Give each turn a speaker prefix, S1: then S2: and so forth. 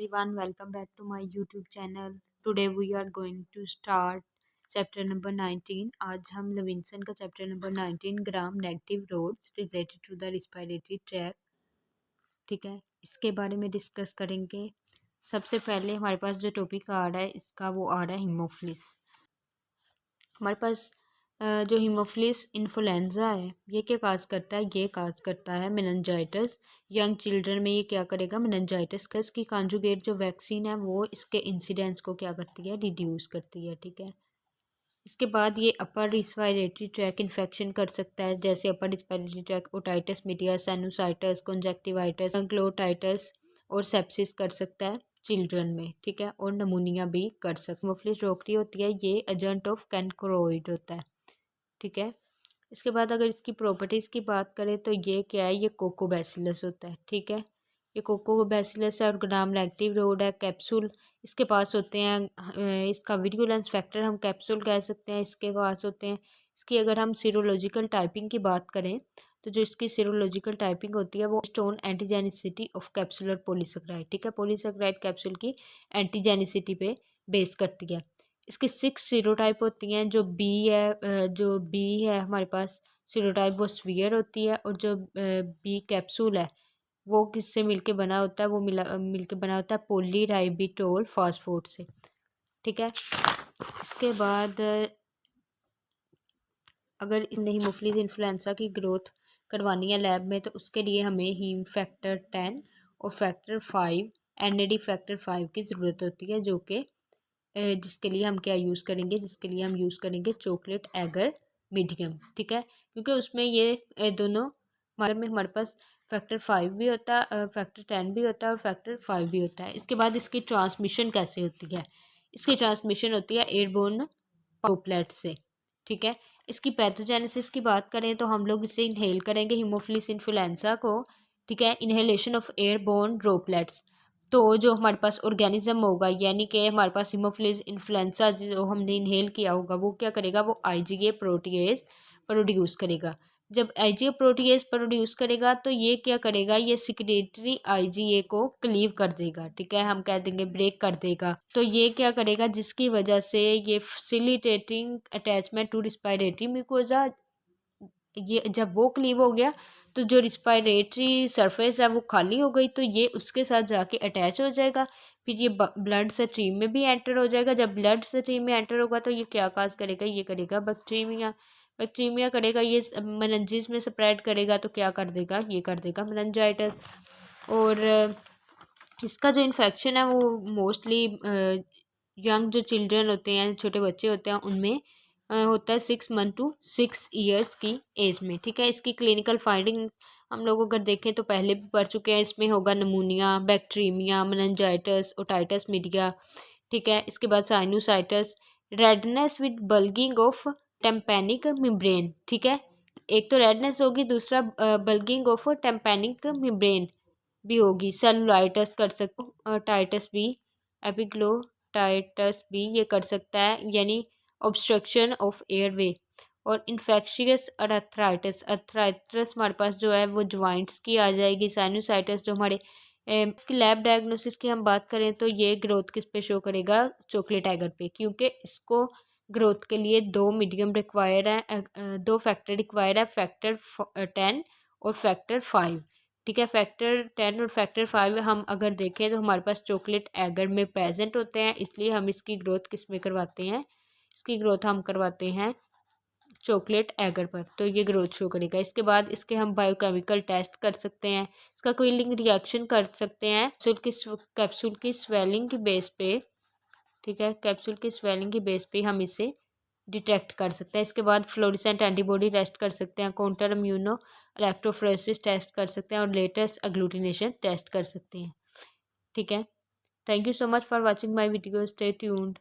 S1: everyone, welcome back to my YouTube channel. Today we are going to start chapter number 19. आज हम Levinson का chapter number 19 gram negative rods related to the respiratory tract, ठीक है, इसके बारे में discuss करेंगे। सबसे पहले हमारे पास जो टॉपिक आ रहा है इसका वो आ रहा है हीमोफिलिस। हमारे पास जो हीमोफिलिस इन्फ्लुएंजा है ये क्या काज करता है, ये काज करता है मेनिंजाइटिस। यंग चिल्ड्रन में ये क्या करेगा, मेनिंजाइटिस का इसकी कॉन्जुगेट जो वैक्सीन है वो इसके इंसिडेंस को क्या करती है, रिड्यूस करती है, ठीक है। इसके बाद ये अपर रिस्पायरेटरी ट्रैक इन्फेक्शन कर सकता है, जैसे upper respiratory tract otitis media, sinusitis, conjunctivitis, glottitis और सेप्सिस कर सकता है चिल्ड्रन में, ठीक है, और नमूनिया भी कर सकता है। हीमोफिलिस रोकरी होती है, ये एजेंट ऑफ कैनक्रोइड होता है, ठीक है। इसके बाद अगर इसकी प्रॉपर्टीज़ की बात करें तो ये क्या है, ये कोकोबैसिलस होता है, ठीक है। ये कोकोबैसिलस है और ग्राम नेगेटिव रोड है। कैप्सूल इसके पास होते हैं, इसका विरुलेंस फैक्टर हम कैप्सूल कह सकते हैं, इसके पास होते हैं। इसकी अगर हम सीरोलॉजिकल टाइपिंग की बात करें तो जो इसकी सीरोलॉजिकल टाइपिंग होती है वो stone antigenicity of capsular polysaccharide, ठीक है, पॉलीसेकेराइड कैप्सूल की एंटीजेनिसिटी पे बेस करती है। इसकी 6 सीरोटाइप होती हैं। जो बी है हमारे पास सीरोटाइप वो स्फीयर होती है, और जो बी कैप्सूल है वो किससे मिलके बना होता है, वो मिलके बना होता है पॉलीराइबिटोल फास्फोट से, ठीक है। इसके बाद अगर हीमोफिलिस इन्फ्लुएंजा की ग्रोथ करवानी है लैब में तो उसके लिए हमें हीम फैक्टर 10 और फैक्टर 5 NAD फैक्टर 5 की ज़रूरत होती है, जो कि जिसके लिए हम क्या यूज़ करेंगे, जिसके लिए हम यूज़ करेंगे चॉकलेट एगर मीडियम, ठीक है, क्योंकि उसमें ये दोनों हमारे पास फैक्टर 5 भी होता है, फैक्टर 10 भी होता है और फैक्टर 5 भी होता है। इसके बाद इसकी ट्रांसमिशन कैसे होती है, इसकी ट्रांसमिशन होती है एयरबोर्न ड्रॉपलेट से, ठीक है। इसकी पैथोजेनेसिस की बात करें तो हम लोग इसे इनहेल करेंगे हीमोफिलिस इन्फ्लुएंजा को, ठीक है, इनहेलेशन ऑफ एयरबोर्न ड्रॉपलेट्स। तो जो हमारे पास ऑर्गेनिज्म होगा, यानी कि हमारे पास हीमोफिलिस इन्फ्लुएंजा जो हमने इनहेल किया होगा वो क्या करेगा, वो IgA प्रोटीएज प्रोड्यूस करेगा। जब IgA प्रोटीएज प्रोड्यूस करेगा तो ये क्या करेगा, ये सिक्रेटरी IgA को क्लीव कर देगा, ठीक है, हम कह देंगे ब्रेक कर देगा। तो ये क्या करेगा, जिसकी वजह से ये facilitating attachment to respiratory mucosa, ये जब वो क्लीव हो गया तो जो रिस्पायरेटरी सरफेस है वो खाली हो गई, तो ये उसके साथ जाके अटैच हो जाएगा, फिर ये ब्लड स्ट्रीम में भी एंटर हो जाएगा। जब ब्लड स्ट्रीम में एंटर होगा तो ये क्या काज करेगा, ये करेगा बैक्टीरिया करेगा, ये मेनिंजेस में स्प्रेड करेगा, तो क्या कर देगा, ये कर देगा मेनिंजाइटिस। और इसका जो इन्फेक्शन है वो मोस्टली यंग जो चिल्ड्रन होते हैं, छोटे बच्चे होते हैं, उनमें होता है 6 मंथ टू 6 ईयर्स की एज में, ठीक है। इसकी क्लिनिकल फाइंडिंग हम लोग अगर देखें तो पहले भी पढ़ चुके हैं। इसमें होगा pneumonia, bacteria, meningitis, otitis media, ठीक है। इसके बाद sinusitis, redness with bulging of tympanic membrane, ठीक है। एक तो रेडनेस होगी, दूसरा बल्गिंग ऑफ टेम्पैनिक मेम्ब्रेन भी होगी। सेलुलाइटिस कर सकते, टाइटस भी, एपिग्लोटाइटस भी ये कर सकता है, यानी ऑब्स्ट्रक्शन ऑफ एयरवे। और इन्फेक्शियस अर्थराइटिस हमारे पास जो है वो ज्वाइंट्स की आ जाएगी। साइनोसाइटिस जो हमारे इसकी लैब डायग्नोसिस की हम बात करें तो ये ग्रोथ किस पे शो करेगा, चॉकलेट एगर पे, क्योंकि इसको ग्रोथ के लिए 2 मीडियम रिक्वायर्ड है, 2 फैक्टर रिक्वायर्ड है, फैक्टर 10 और फैक्टर 5, ठीक है। फैक्टर 10 और फैक्टर 5 हम अगर देखें तो हमारे पास चॉकलेट एगर में प्रेजेंट होते हैं, इसलिए हम इसकी ग्रोथ किस में करवाते हैं, इसकी ग्रोथ हम करवाते हैं चॉकलेट एगर पर, तो ये ग्रोथ शो करेगा। इसके बाद इसके हम बायोकेमिकल टेस्ट कर सकते हैं, इसका कोई लिंक रिएक्शन कर सकते हैं कैप्सूल की स्वेलिंग की बेस पे, ठीक है, कैप्सूल की स्वेलिंग की बेस पे हम इसे डिटेक्ट कर सकते हैं। इसके बाद फ्लोरेसेंट एंटीबॉडी टेस्ट कर सकते हैं, काउंटर इम्यूनो इलेक्ट्रोफोरेसिस टेस्ट कर सकते हैं और लेटेस्ट एग्लूटिनेशन टेस्ट कर सकते हैं, ठीक है। Thank you so much for watching my video, stay tuned.